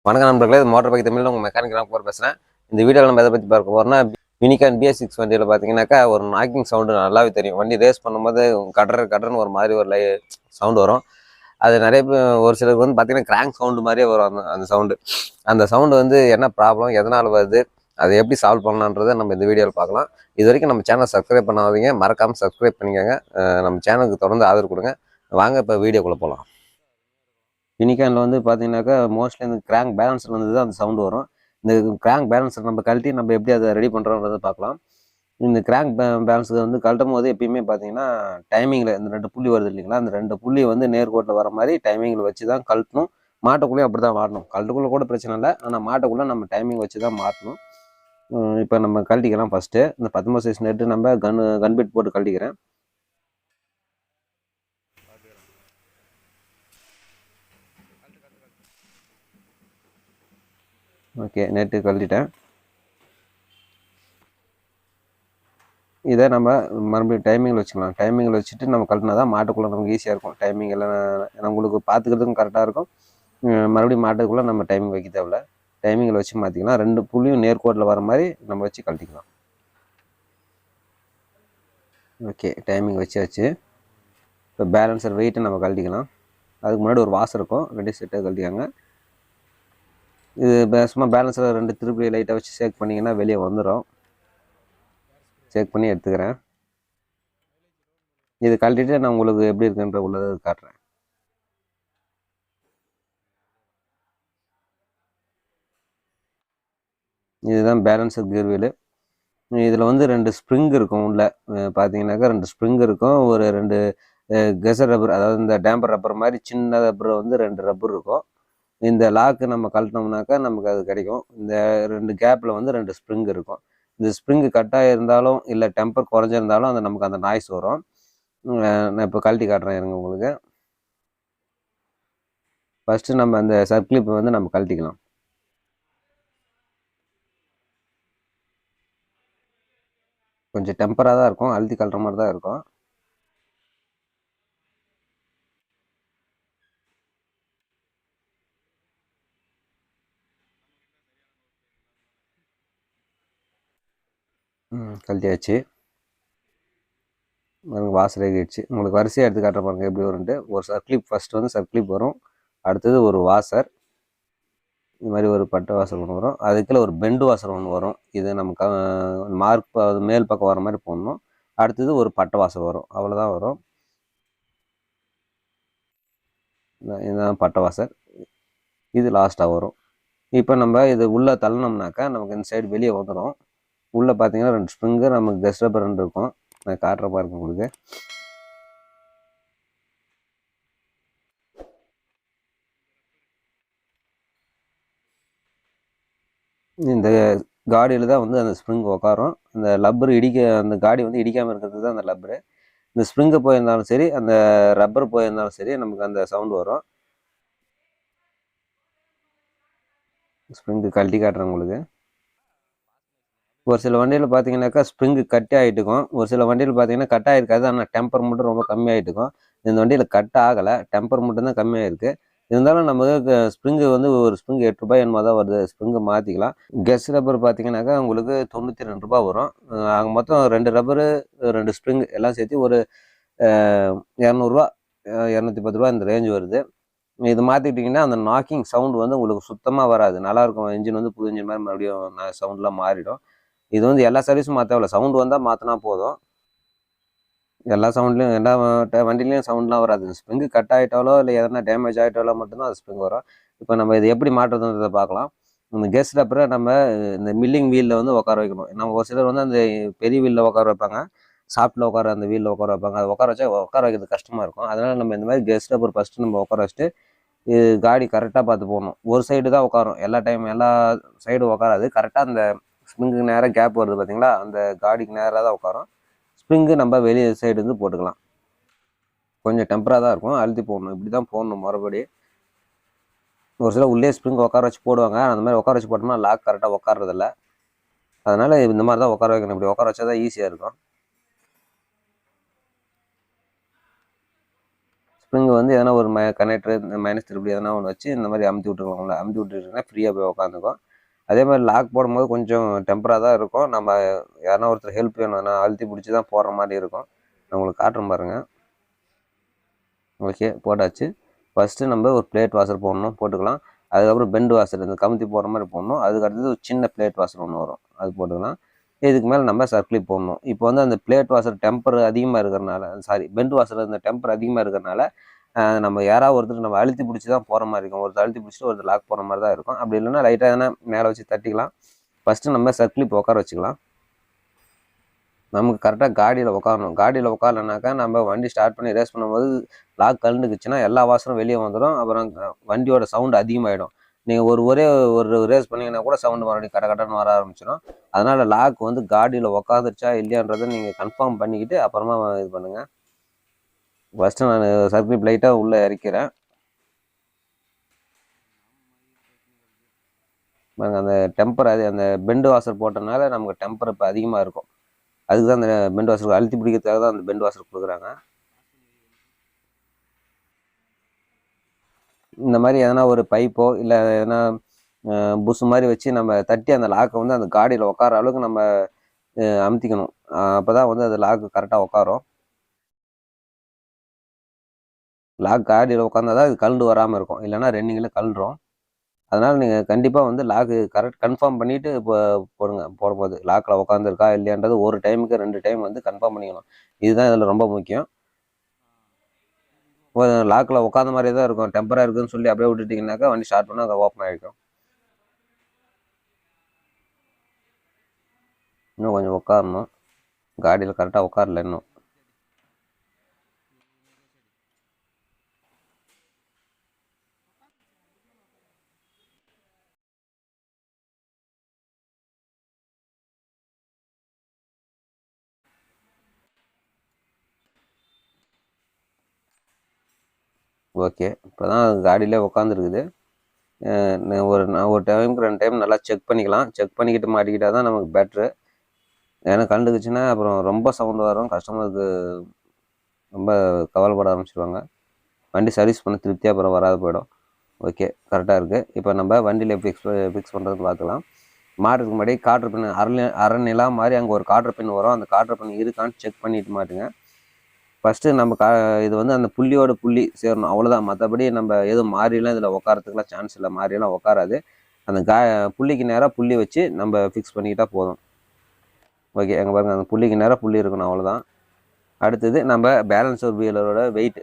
வணக்கம் நண்பர்களே, இது மோட்டர் பைக் தமிழ் உங்கள் மெக்கானிக்கெலாம் போகிற பேசுகிறேன். இந்த வீடியோவில் நம்ம எதை பற்றி பார்க்க போகிறோம்னா, யூனிகான் BS6 வண்டியில் பார்த்தீங்கன்னாக்கா ஒரு நாக்கிங் சவுண்டு நல்லாவே தெரியும். வண்டி ரேஸ் பண்ணும்போது கடன்னு ஒரு மாதிரி ஒரு சவுண்டு வரும். அது நிறைய ஒரு சிலருக்கு வந்து பார்த்தீங்கன்னா கிராங்க் சவுண்டு மாதிரியே வரும். அந்த சவுண்டு வந்து என்ன ப்ராப்ளம், எதனால் வருது, அதை எப்படி சால்வ் பண்ணலான்றதை நம்ம இந்த வீடியோவில் பார்க்கலாம். இது வரைக்கும் நம்ம சேனலை சப்ஸ்கிரைப் பண்ணாதீங்க, மறக்காமல் சப்ஸ்கிரைப் பண்ணிக்கோங்க. நம்ம சேனலுக்கு தொடர்ந்து ஆதரவு கொடுங்க. வாங்க இப்போ வீடியோக்குள்ளே போகலாம். யூனிகானில் வந்து பார்த்தீங்கன்னாக்கா மோஸ்ட்லி இந்த கிராங்க் பேலன்ஸில் வந்து தான் அந்த சவுண்டு வரும். இந்த கிராங்க் பேலன்ஸை நம்ம கழட்டி நம்ம எப்படி அதை ரெடி பண்ணுறோன்றதை பார்க்கலாம். இந்த கிராங்க் பேலன்ஸுக்கு வந்து கழட்டும் போது எப்பயுமே பார்த்தீங்கன்னா டைமிங்கில் இந்த 2 புள்ளி வருது இல்லைங்களா, அந்த 2 புள்ளி வந்து நேர்கோட்டில் வர மாதிரி டைமிங்கில் வச்சு தான் கழட்டணும். மாட்டுக்குள்ளேயும் அப்படி தான் மாட்டணும். கழட்டுக்குள்ளே கூட பிரச்சனை இல்லை, ஆனால் மாட்டுக்குள்ளே நம்ம டைமிங் வச்சு தான் மாட்டணும். இப்போ நம்ம கழட்டிக்கலாம். ஃபஸ்ட்டு இந்த 19 சைஸ் நெட்டு நம்ம கன்பிட் போட்டு கழட்டிக்கிறேன். Okay, net கழட்டிட்டேன். இதை நம்ம மறுபடியும் டைமிங்கில் வச்சுக்கலாம். டைமிங்கில் வச்சுட்டு நம்ம கழட்டினா தான் மாட்டுக்குள்ளே நமக்கு ஈஸியாக இருக்கும். டைமிங் எல்லாம் நம்மளுக்கு பார்த்துக்கிறதுக்கும் கரெக்டாக இருக்கும். மறுபடியும் மாட்டுக்குள்ளே நம்ம டைமிங் வைக்க தேவையில்ல. டைமிங்கில் வச்சு மாற்றிக்கலாம். 2 புள்ளியும் நேர்கோட்டில் வர மாதிரி நம்ம வச்சு கழட்டிக்கலாம். ஓகே, டைமிங் வச்சாச்சு. இப்போ பேலன்சர் வெயிட்டை நம்ம கழட்டிக்கலாம். அதுக்கு முன்னாடி ஒரு வாசர் இருக்கும், 2 செட்டாக கழட்டிக்காங்க. இது சும்மா பேலன்ஸில் 2 திருப்பி லைட்டாக வச்சு ஷேக் பண்ணிங்கன்னா வெளியே வந்துடும். செக் பண்ணி எடுத்துக்கிறேன். இது கழட்டிட்டு நான் உங்களுக்கு எப்படி இருக்குன்ற உள்ளதை காட்டுறேன். இதுதான் பேலன்ஸர் கியர் வீலு. இதில் வந்து 2 ஸ்ப்ரிங் இருக்கும். உள்ள பார்த்தீங்கன்னாக்கா 2 ஸ்ப்ரிங் இருக்கும். ஒரு 2 கெசர் ரப்பர், அதாவது இந்த டேம்பர் ரப்பர் மாதிரி சின்ன ரப்பர் வந்து 2 ரப்பர் இருக்கும். இந்த லாக்கு நம்ம கழட்டினோம்னாக்கா நமக்கு அது கிடைக்கும். இந்த 2 கேப்பில் வந்து 2 ஸ்ப்ரிங் இருக்கும். இந்த ஸ்ப்ரிங்கு கட்டாக இருந்தாலும் இல்லை டெம்பர் குறைஞ்சிருந்தாலும் நமக்கு அந்த நாய்ஸ் வரும். நான் இப்போ கழட்டி காட்டுறேன் இருங்க உங்களுக்கு. ஃபஸ்ட்டு நம்ம அந்த சர்க்ளிப்பை வந்து நம்ம கழட்டிக்கலாம். கொஞ்சம் டெம்பராக தான் இருக்கும், அழுத்தி கழட்டுற மாதிரி தான் இருக்கும். கழட்டியாச்சு. வாசல் ஆகிடுச்சு. உங்களுக்கு வரிசையாக எடுத்து காட்டுற பாருங்க எப்படி வரும்ட்டு. ஒரு சர்க்ளிப் ஃபஸ்ட்டு வந்து சர்க்ளிப் வரும். அடுத்தது ஒரு வாசர், இது மாதிரி ஒரு பட்டை வாசல் ஒன்று வரும். அதுக்குள்ள ஒரு பெண்டு வாசல் ஒன்று வரும். இது நமக்கு மார்க் மேல் பக்கம் வர மாதிரி போடணும். அடுத்தது ஒரு பட்டை வாசல் வரும். அவ்வளோதான் வரும். இதுதான் பட்டை வாசல். இது லாஸ்ட்டாக வரும். இப்போ நம்ம இது உள்ளே தள்ளணும்னாக்கா நமக்கு இந்த சைடு வெளியே வந்துடும். உள்ளே பார்த்தீங்கன்னா 2 ஸ்ப்ரிங்கு நமக்கு கெஸ்ட் ரப்பர் 2 இருக்கும். நான் காட்டுற பாருங்க உங்களுக்கு. இந்த காடியில் தான் வந்து அந்த ஸ்ப்ரிங் உட்காரும். அந்த லப்பர் அந்த காடி வந்து இடிக்காமல் இருக்கிறது தான் அந்த லப்பரு. இந்த ஸ்ப்ரிங்கு போயிருந்தாலும் சரி, அந்த ரப்பர் போயிருந்தாலும் சரி, நமக்கு அந்த சவுண்டு வரும். ஸ்ப்ரிங்கு கழட்டி காட்டுறேன் உங்களுக்கு. ஒரு சில வண்டியில் பார்த்தீங்கன்னாக்கா ஸ்ப்ரிங்கு கட் ஆகிட்டுக்கும். ஒரு சில வண்டியில் பார்த்தீங்கன்னா கட் ஆகிருக்காது, ஆனால் டெம்பர் மட்டும் ரொம்ப கம்மியாகிட்டுக்கும். இந்த வண்டியில் கட் ஆகலை, டெம்பர் மட்டும்தான் கம்மியாகிருக்கு. இருந்தாலும் நமக்கு ஸ்ப்ரிங்கு வந்து ஒரு ஸ்ப்ரிங்கு 8 ரூபாய் என்னமோ தான் வருது. ஸ்ப்ரிங்கு மாற்றிக்கலாம். கெஸ் ரப்பர் பார்த்தீங்கன்னாக்கா உங்களுக்கு 92 ரூபா வரும். அங்கே மொத்தம் 2 ரப்பரு 2 ஸ்ப்ரிங்கு எல்லாம் சேர்த்து ஒரு 200 210 ரூபா இந்த ரேஞ்ச் வருது. இது மாற்றிக்கிட்டிங்கன்னா அந்த நாக்கிங் சவுண்டு வந்து உங்களுக்கு சுத்தமாக வராது. நல்லாயிருக்கும். இன்ஜின் வந்து புது இன்ஜின் மாதிரி மறுபடியும் சவுண்டெலாம் மாறிடும். இது வந்து எல்லா சர்வீஸும் மாற்றவில்லை, சவுண்டு வந்தால் மாற்றினா போதும். எல்லா சவுண்ட்லையும் எல்லா வண்டிலையும் சவுண்ட்லாம் வராது. ஸ்ப்ரிங்கு கட் ஆகிட்டாலோ இல்லை எதனா டேமேஜ் ஆகிட்டாலோ மட்டும்தான் அது ஸ்ப்ரிங் வரும். இப்போ நம்ம இது எப்படி மாற்றுறதுன்றதை பார்க்கலாம். இந்த கெஸ் ரப்பரை நம்ம இந்த மில்லிங் வீலில் வந்து உட்கார வைக்கணும். நம்ம ஒரு சிலர் வந்து அந்த பெரிய வீலில் உட்கார வைப்பாங்க, சாஃப்ட்டில் உட்கார அந்த வீலில் உட்கார வைப்பாங்க. அது உட்கார வைக்கிறது கஷ்டமாக இருக்கும். அதனால் நம்ம இந்த மாதிரி கெஸ் ரப்பர் ஃபஸ்ட்டு நம்ம உட்கார வச்சுட்டு இது காடி கரெக்டாக பார்த்து போகணும். ஒரு சைடு தான் உட்காரும், எல்லா சைடும் உட்காராது. கரெக்டாக அந்த ஸ்ப்ரிங்குக்கு நேராக கேப் வருது பார்த்தீங்களா, அந்த காடிக்கு நேராக தான் உட்காரும். ஸ்ப்ரிங்கு நம்ம வெளியே சைடு வந்து போட்டுக்கலாம். கொஞ்சம் டெம்பராக தான் இருக்கும், அழுத்தி போடணும். இப்படி தான் போடணும் மறுபடி. ஒரு சில உள்ளே ஸ்ப்ரிங் உட்கார வச்சு போடுவாங்க, அந்த மாதிரி உட்கார வச்சு போட்டோம்னா லாக் கரெக்டாக உட்காரதில்ல. அதனால் இந்த மாதிரி தான் உட்கார வைக்கணும். இப்படி உட்கார வச்சா தான் ஈஸியாக இருக்கும். ஸ்ப்ரிங் வந்து எதனா ஒரு கனெக்டர் -3 எதனா ஒன்று வச்சு இந்த மாதிரி அமுத்தி விட்டுருக்கோங்களா, அமுத்தி விட்டுருக்கீங்கன்னா ஃப்ரீயாக போய் உட்காந்துக்கும். அதே மாதிரி லாக் போடும்போது கொஞ்சம் டெம்பராக தான் இருக்கும். நம்ம யாருன்னா ஒருத்தர் ஹெல்ப் வேணும்னா அழுத்தி பிடிச்சி தான் போடுற மாதிரி இருக்கும். நான் உங்களுக்கு காட்டுறேன் பாருங்கள். ஓகே, போட்டாச்சு. ஃபஸ்ட்டு நம்ம ஒரு பிளேட் வாஷர் போட்டுக்கலாம். அதுக்கப்புறம் பெண்ட் வாஷர் இந்த கமுத்தி போடுற மாதிரி போடணும். அதுக்கு அடுத்தது ஒரு சின்ன பிளேட் வாஷர் ஒன்று வரும், அது போட்டுக்கலாம். இதுக்கு மேலே நம்ம சர்க்கிளிப் போடணும். இப்போ வந்து அந்த பிளேட் வாஷர் டெம்பர் அதிகமாக இருக்கிறனால, பெண்ட் வாஷர் அந்த டெம்பர் அதிகமாக இருக்கிறனால நம்ம யாராவது ஒருத்தர் நம்ம அழுத்தி பிடிச்சி தான் போகிற மாதிரி இருக்கும். ஒருத்தர் அழுத்தி பிடிச்சிட்டு ஒருத்தர் லாக் போகிற மாதிரி தான் இருக்கும். அப்படி இல்லைன்னா லைட்டாக எதனா மேலே வச்சு தட்டிக்கலாம். ஃபஸ்ட்டு நம்ம சர்க்கிளிப் உட்கார வச்சுக்கலாம். நமக்கு கரெக்டாக காடியில் உட்காரணும். காடியில் உட்காரலனாக்கா நம்ம வண்டி ஸ்டார்ட் பண்ணி ரேஸ் பண்ணும்போது லாக் கலந்துக்குச்சுன்னா எல்லா வாசரும் வெளியே வந்துடும். அப்புறம் வண்டியோட சவுண்டு அதிகமாகிடும். நீங்கள் ஒரே ஒரு ரேஸ் பண்ணிங்கன்னா கூட சவுண்டு மறுபடியும் கடன்னு வர ஆரம்பிச்சிடும். அதனால் லாக் வந்து காடியில் உட்காந்துருச்சா இல்லையான்றதை நீங்கள் கன்ஃபார்ம் பண்ணிக்கிட்டு அப்புறமா இது பண்ணுங்கள். ஃபஸ்ட்டு நான் சர்க்கிள் லைட்டாக உள்ளே இறக்கிறேன். அந்த டெம்பர் அந்த பெண்டு வாசர் போட்டனால நமக்கு டெம்பர் இப்போ அதிகமாக இருக்கும். அதுக்கு தான் அந்த பெண்ட் வாசர் அழுத்தி பிடிக்கிறதுக்காக தான் அந்த பெண்ட் வாசர் கொடுக்குறாங்க. இந்த மாதிரி எதனா ஒரு பைப்போ இல்லை எதனா புஷ் மாதிரி வச்சு நம்ம தட்டி அந்த லாக்கை வந்து அந்த காடியில் உட்கார அளவுக்கு நம்ம அமுத்திக்கணும். அப்போ தான் வந்து அது லாக்கு கரெக்டாக உட்காரும். லாக் காடியில் உட்காந்தா தான் இது கலண்டு வராமல் இருக்கும், இல்லைன்னா ரன்னிங்கில் கலண்டுரும். அதனால் நீங்கள் கண்டிப்பாக வந்து லாக்கு கரெக்ட் கன்ஃபார்ம் பண்ணிவிட்டு இப்போ போடும்போது லாக்கில் உட்காந்துருக்கா இல்லையான்றது ஒரு டைமுக்கு 2 டைம் வந்து கன்ஃபார்ம் பண்ணிக்கணும். இதுதான் இதில் ரொம்ப முக்கியம். லாக்கில் உட்காந்த மாதிரியே தான் இருக்கும். டெம்பராக இருக்குதுன்னு சொல்லி அப்படியே விட்டுட்டிங்கனாக்கா வண்டி ஸ்டார்ட் பண்ணால் அதை ஓப்பன் ஆகிடும். இன்னும் கொஞ்சம் உட்காரணும். காடியில் கரெக்டாக உட்காரல இன்னும். ஓகே, இப்போ தான் காடியிலே உட்காந்துருக்குது. நான் ஒரு டைமுக்கு 2 டைம் நல்லா செக் பண்ணிக்கலாம். செக் பண்ணிக்கிட்டு மாட்டிக்கிட்டால் தான் நமக்கு பெட்ரு. ஏன்னா கலந்துக்குச்சுன்னா அப்புறம் ரொம்ப சவுண்டு வரும். கஸ்டமருக்கு ரொம்ப கவலைப்பட ஆரம்பிச்சிடுவாங்க. வண்டி சர்வீஸ் பண்ண திருப்தியாக அப்புறம் வராது போயிடும். ஓகே, கரெக்டாக இருக்குது. இப்போ நம்ம வண்டியில் ஃபிக்ஸ் பண்ணுறதுன்னு பார்த்துக்கலாம். மாட்டுறதுக்கு முன்னாடி காற்று பின் அரை நிலா மாதிரி அங்கே ஒரு காற்று பின் வரும். அந்த காற்று பின் இருக்கான்னு செக் பண்ணிட்டு மாட்டுங்க. ஃபஸ்ட்டு நம்ம இது வந்து அந்த புள்ளியோட புள்ளி சேரணும், அவ்வளோதான். மற்றபடி நம்ம எதுவும் மாறிலாம் இதில் உட்காரத்துக்குலாம் சான்ஸ் இல்லை. மாறிலாம் உட்காராது. அந்த புள்ளிக்கு நேராக புள்ளி வச்சு நம்ம ஃபிக்ஸ் பண்ணிக்கிட்டால் போதும். ஓகே, அங்கே பாருங்கள், அந்த புள்ளிக்கு நேராக புள்ளி இருக்கணும், அவ்வளோதான். அடுத்தது நம்ம பேலன்சர் வீலரோட வெயிட்.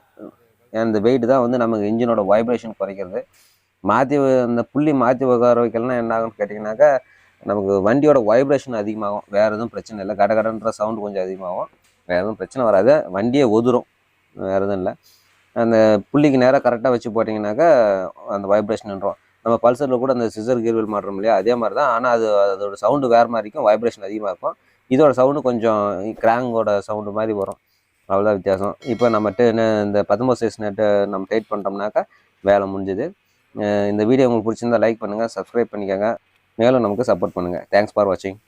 அந்த வெயிட் தான் வந்து நமக்கு இன்ஜினோட வைப்ரேஷன் குறைக்கிறது. அந்த புள்ளி மாற்றி உட்கார வைக்கலன்னா என்ன ஆகும்னு கேட்டிங்கனாக்கா, நமக்கு வண்டியோட வைப்ரேஷன் அதிகமாகும். வேறு எதுவும் பிரச்சனை இல்லை. கடன்ற சவுண்டு கொஞ்சம் அதிகமாகும். வேறு எதுவும் பிரச்சனை வராது. வண்டியே ஒதுரும், வேறு எதுவும் இல்லை. அந்த புள்ளிக்கு நேராக கரெக்டாக வச்சு போட்டிங்கனாக்கா அந்த வைப்ரேஷன் நின்றோம். நம்ம பல்சரில் கூட அந்த சிசர் கீர்வீல் மாட்டுறோம் இல்லையா, அதே மாதிரி தான். ஆனால் அதோட சவுண்டு வேறு மாதிரி இருக்கும், வைப்ரேஷன் அதிகமாக இருக்கும். இதோட சவுண்டு கொஞ்சம் கிராங்கோட சவுண்டு மாதிரி வரும், அவ்வளோதான் வித்தியாசம். இப்போ நம்ம இந்த 19 சைஸ் நெட்டை நம்ம டைட் பண்ணிட்டோம்னாக்கா வேலை முடிஞ்சுது. இந்த வீடியோ உங்களுக்கு பிடிச்சிருந்தா லைக் பண்ணுங்கள், சப்ஸ்கிரைப் பண்ணிக்கோங்க, மேலும் நமக்கு சப்போர்ட் பண்ணுங்கள். தேங்க்ஸ் ஃபார் வாட்சிங்.